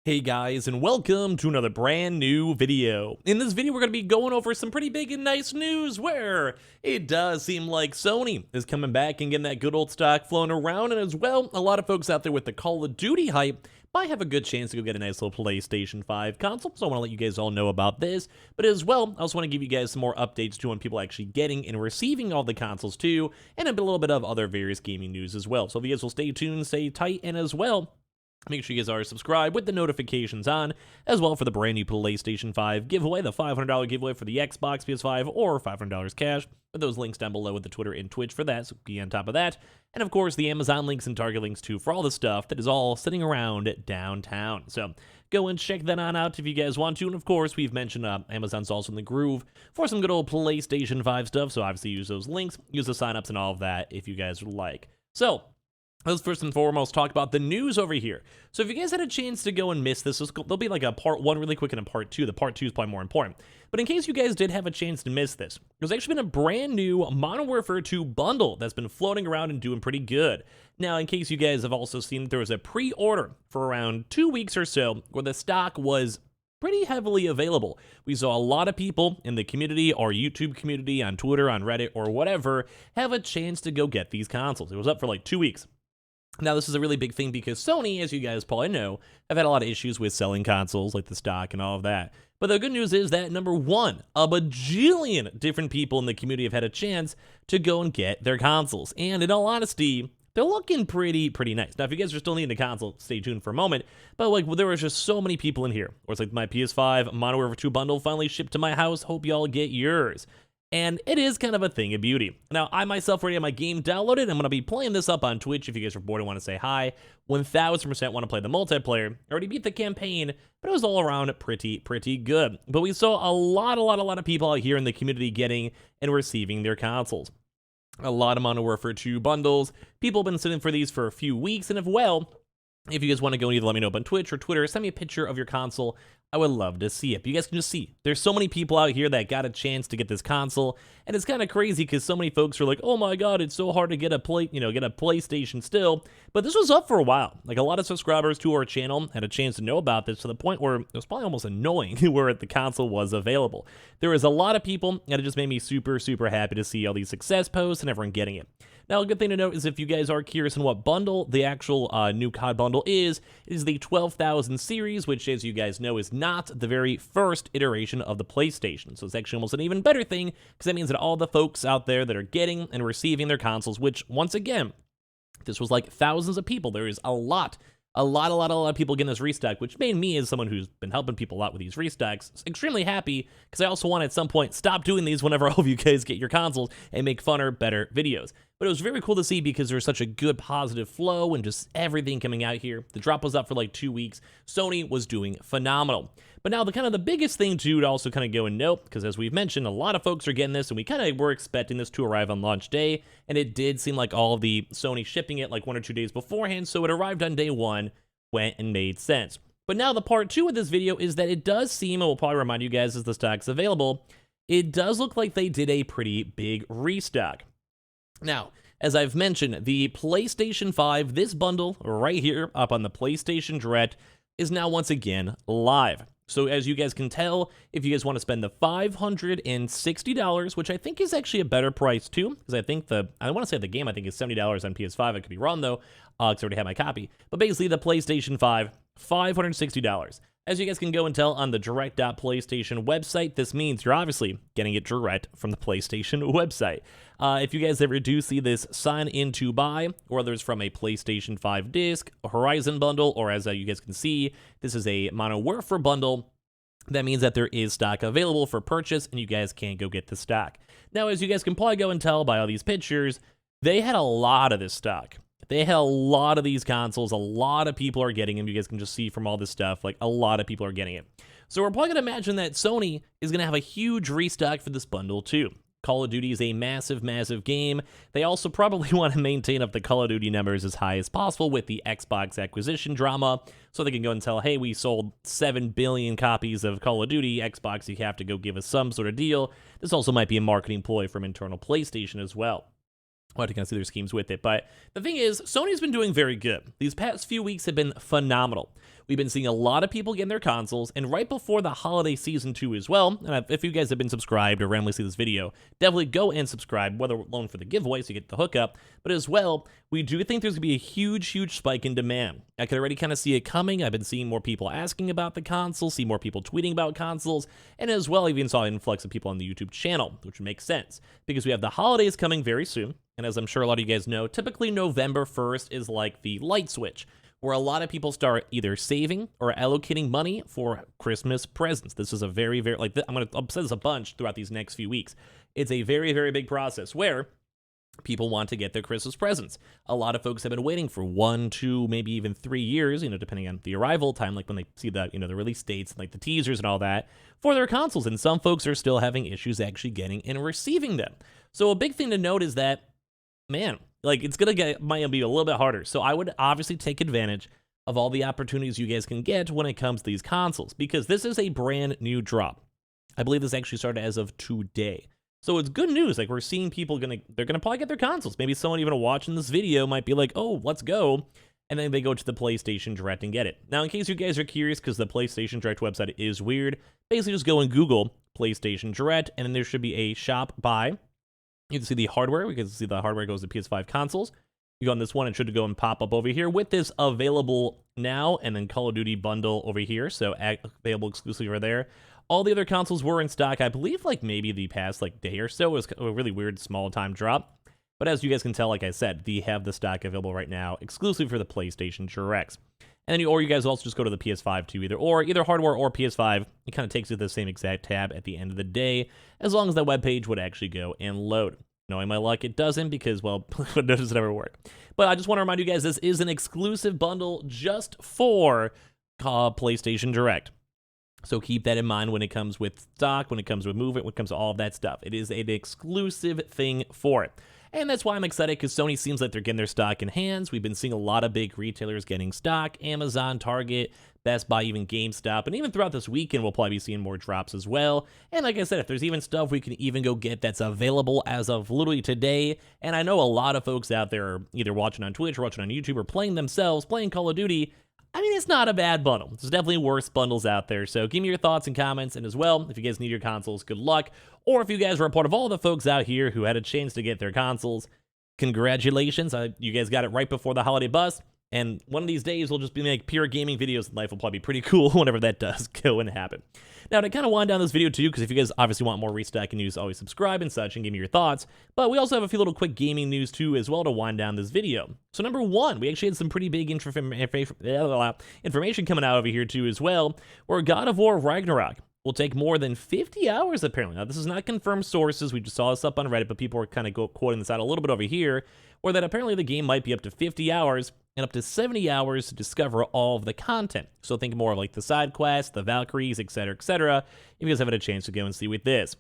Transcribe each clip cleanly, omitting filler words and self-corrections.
Hey guys, and welcome to another brand new video. In this video, we're going to be going over some pretty big and nice news where it does seem like Sony is coming back and getting that good old stock flowing around, and as well, a lot of folks out there with the Call of Duty hype might have a good chance to go get a nice little PlayStation 5 console, so I want to let you guys all know about this. But as well, I also want to give you guys some more updates too on people actually getting and receiving all the consoles too, and a little bit of other various gaming news as well. So if you guys will stay tuned, stay tight, and as well, make sure you guys are subscribed with the notifications on, as well for the brand new PlayStation 5 giveaway, the $500 giveaway for the Xbox, PS5, or $500 cash. With those links down below with the Twitter and Twitch for that, so be on top of that. And of course, the Amazon links and Target links too for all the stuff that is all sitting around downtown. So go and check that on out if you guys want to. And of course, we've mentioned Amazon's also in the groove for some good old PlayStation 5 stuff. So obviously use those links, use the signups and all of that if you guys would like. So let's first and foremost talk about the news over here. So if you guys had a chance to go and miss this, there'll be like a part 1 really quick and a part 2. The part 2 is probably more important. But in case you guys did have a chance to miss this, there's actually been a brand new Modern Warfare 2 bundle that's been floating around and doing pretty good. Now, in case you guys have also seen, there was a pre-order for around 2 weeks or so where the stock was pretty heavily available. We saw a lot of people in the community, our YouTube community, on Twitter, on Reddit, or whatever, have a chance to go get these consoles. It was up for like 2 weeks. Now, this is a really big thing because Sony, as you guys probably know, have had a lot of issues with selling consoles, like the stock and all of that. But the good news is that, number one, a bajillion different people in the community have had a chance to go and get their consoles. And in all honesty, they're looking pretty nice. Now, if you guys are still needing a console, stay tuned for a moment. But like, there was just so many people in here. Or it's like my PS5 Modern Warfare 2 bundle finally shipped to my house. Hope y'all get yours. And it is kind of a thing of beauty. Now, I myself already have my game downloaded. I'm going to be playing this up on Twitch if you guys are bored and want to say hi. 1000% want to play the multiplayer. I already beat the campaign, but it was all around pretty good. But we saw a lot of people out here in the community getting and receiving their consoles. A lot of Modern Warfare 2 bundles. People have been sitting for these for a few weeks, and if you guys want to go and either let me know up on Twitch or Twitter, send me a picture of your console. I would love to see it. But you guys can just see, there's so many people out here that got a chance to get this console, and it's kind of crazy because so many folks are like, "Oh my God, it's so hard to get a PlayStation still." But this was up for a while. Like, a lot of subscribers to our channel had a chance to know about this to the point where it was probably almost annoying where the console was available. There was a lot of people, and it just made me super happy to see all these success posts and everyone getting it. Now, a good thing to note is if you guys are curious on what bundle the actual new COD bundle is, it is the 12,000 series, which, as you guys know, is not the very first iteration of the PlayStation. So it's actually almost an even better thing, because that means that all the folks out there that are getting and receiving their consoles, which, once again, this was like thousands of people. There is a lot of people getting this restock, which made me, as someone who's been helping people a lot with these restocks, extremely happy, because I also want to at some point stop doing these whenever all of you guys get your consoles and make funner, better videos. But it was very cool to see because there's such a good positive flow and just everything coming out here. The drop was up for like 2 weeks. Sony was doing phenomenal. But now the biggest thing too to also kind of go and note, because as we've mentioned, a lot of folks are getting this, and we kind of were expecting this to arrive on launch day, and it did seem like all of the Sony shipping it like 1 or 2 days beforehand, so it arrived on day 1, went and made sense. But now the part 2 of this video is that it does seem, and we'll probably remind you guys as the stock's available, it does look like they did a pretty big restock. Now, as I've mentioned, the PlayStation 5, this bundle right here up on the PlayStation Direct, is now once again live. So as you guys can tell, if you guys want to spend the $560, which I think is actually a better price too, because I think I want to say the game I think is $70 on PS5. I could be wrong though, because I already have my copy. But basically the PlayStation 5, $560. As you guys can go and tell on the direct.playstation website, this means you're obviously getting it direct from the PlayStation website. If you guys ever do see this sign in to buy, or there's from a PlayStation 5 disc, a Horizon bundle, or as you guys can see, this is a Modern Warfare bundle, that means that there is stock available for purchase, and you guys can go get the stock. Now, as you guys can probably go and tell by all these pictures, they had a lot of this stock. They had a lot of these consoles. A lot of people are getting them. You guys can just see from all this stuff, like a lot of people are getting it. So we're probably going to imagine that Sony is going to have a huge restock for this bundle too. Call of Duty is a massive game. They also probably want to maintain up the Call of Duty numbers as high as possible with the Xbox acquisition drama, so they can go and tell, hey, we sold 7 billion copies of Call of Duty. Xbox, you have to go give us some sort of deal. This also might be a marketing ploy from internal PlayStation as well. We'll have to kind of see their schemes with it. But the thing is, Sony's been doing very good. These past few weeks have been phenomenal. We've been seeing a lot of people getting their consoles, and right before the holiday season too as well, and if you guys have been subscribed or randomly see this video, definitely go and subscribe, whether alone for the giveaway so you get the hookup, but as well, we do think there's going to be a huge spike in demand. I can already kind of see it coming. I've been seeing more people asking about the console, see more people tweeting about consoles, and as well, I even saw an influx of people on the YouTube channel, which makes sense, because we have the holidays coming very soon, and as I'm sure a lot of you guys know, typically November 1st is like the light switch, where a lot of people start either saving or allocating money for Christmas presents. This is a very, I'll say this a bunch throughout these next few weeks. It's a very big process where people want to get their Christmas presents. A lot of folks have been waiting for 1, 2, maybe even 3 years, depending on the arrival time, like when they see the, the release dates, like the teasers and all that, for their consoles. And some folks are still having issues actually getting and receiving them. So a big thing to note is that, man, it's might be a little bit harder. So I would obviously take advantage of all the opportunities you guys can get when it comes to these consoles, because this is a brand new drop. I believe this actually started as of today. So it's good news. We're seeing people they're gonna probably get their consoles. Maybe someone even watching this video might be like, oh, let's go. And then they go to the PlayStation Direct and get it. Now, in case you guys are curious, because the PlayStation Direct website is weird, basically just go and Google PlayStation Direct, and then there should be a shop by. You can see the hardware. We can see the hardware goes to PS5 consoles. You go on this one, it should go and pop up over here with this available now, and then Call of Duty bundle over here, so available exclusively over there. All the other consoles were in stock, I believe, maybe the past day or so. It was a really weird small time drop. But as you guys can tell, like I said, they have the stock available right now, exclusively for the PlayStation Directs. And then you guys also just go to the PS5 too, either hardware or PS5. It kind of takes you to the same exact tab at the end of the day, as long as that web page would actually go and load. Knowing my luck, it doesn't, because, well, it doesn't ever work. But I just want to remind you guys, this is an exclusive bundle just for PlayStation Direct. So keep that in mind when it comes with stock, when it comes with movement, when it comes to all of that stuff. It is an exclusive thing for it. And that's why I'm excited, because Sony seems like they're getting their stock in hands. We've been seeing a lot of big retailers getting stock. Amazon, Target, Best Buy, even GameStop. And even throughout this weekend, we'll probably be seeing more drops as well. And like I said, if there's even stuff we can even go get that's available as of literally today. And I know a lot of folks out there are either watching on Twitch or watching on YouTube or playing themselves, playing Call of Duty. I mean, it's not a bad bundle. There's definitely worse bundles out there. So give me your thoughts and comments. And as well, if you guys need your consoles, good luck. Or if you guys were a part of all the folks out here who had a chance to get their consoles, congratulations. You guys got it right before the holiday bust. And one of these days, we'll just be pure gaming videos, and life will probably be pretty cool whenever that does go and happen. Now, to kind of wind down this video too, because if you guys obviously want more Restock news, always subscribe and such and give me your thoughts. But we also have a few little quick gaming news too as well to wind down this video. So number one, we actually had some pretty big information coming out over here too as well, where God of War Ragnarok will take more than 50 hours apparently. Now, this is not confirmed sources. We just saw this up on Reddit, but people are kind of quoting this out a little bit over here, where that apparently the game might be up to 50 hours and up to 70 hours to discover all of the content. So think more of the side quests, the Valkyries, etc., etc. If you guys haven't had a chance to go and see with this.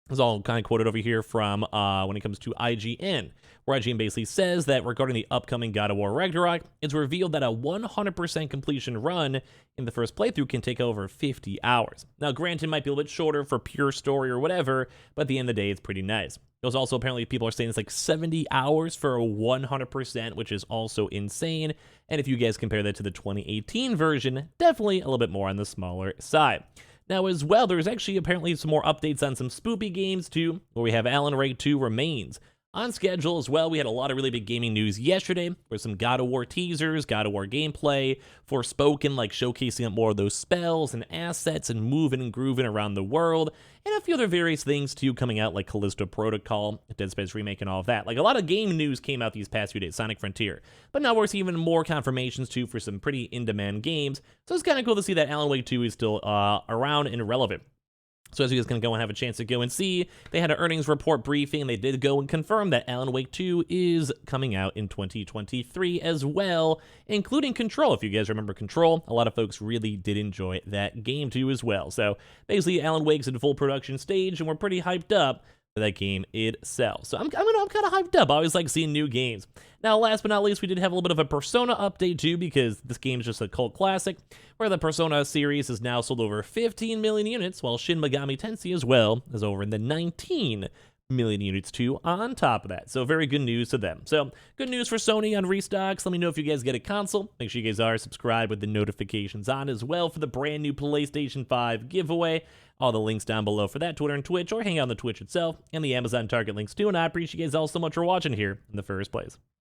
This is all kind of quoted over here from when it comes to IGN, where IGN basically says that regarding the upcoming God of War Ragnarok, it's revealed that a 100% completion run in the first playthrough can take over 50 hours. Now, granted, it might be a little bit shorter for pure story or whatever, but at the end of the day, it's pretty nice. There's also apparently people are saying it's 70 hours for a 100%, which is also insane. And if you guys compare that to the 2018 version, definitely a little bit more on the smaller side. Now, as well, there's actually apparently some more updates on some spoopy games too, where we have Alan Wake 2 Remains on schedule as well. We had a lot of really big gaming news yesterday, with some God of War teasers, God of War gameplay, Forspoken, showcasing more of those spells and assets and moving and grooving around the world, and a few other various things too coming out, like Callisto Protocol, Dead Space Remake, and all of that. A lot of game news came out these past few days, Sonic Frontier. But now we're seeing even more confirmations too for some pretty in-demand games, so it's kind of cool to see that Alan Wake 2 is still around and relevant. So as you guys can go and have a chance to go and see, they had an earnings report briefing, and they did go and confirm that Alan Wake 2 is coming out in 2023 as well, including Control. If you guys remember Control, a lot of folks really did enjoy that game too as well. So basically, Alan Wake's in full production stage, and we're pretty hyped up for that game itself. So I'm kind of hyped up. I always like seeing new games. Now, last but not least, we did have a little bit of a Persona update too, because this game is just a cult classic, where the Persona series has now sold over 15 million units, while Shin Megami Tensei as well is over in the 19 million units too on top of that. So very good news to them. So good news for Sony on Restocks. Let me know if you guys get a console. Make sure you guys are subscribed with the notifications on as well for the brand new PlayStation 5 giveaway. All the links down below for that, Twitter and Twitch, or hang out on the Twitch itself, and the Amazon Target links too. And I appreciate you guys all so much for watching here in the first place.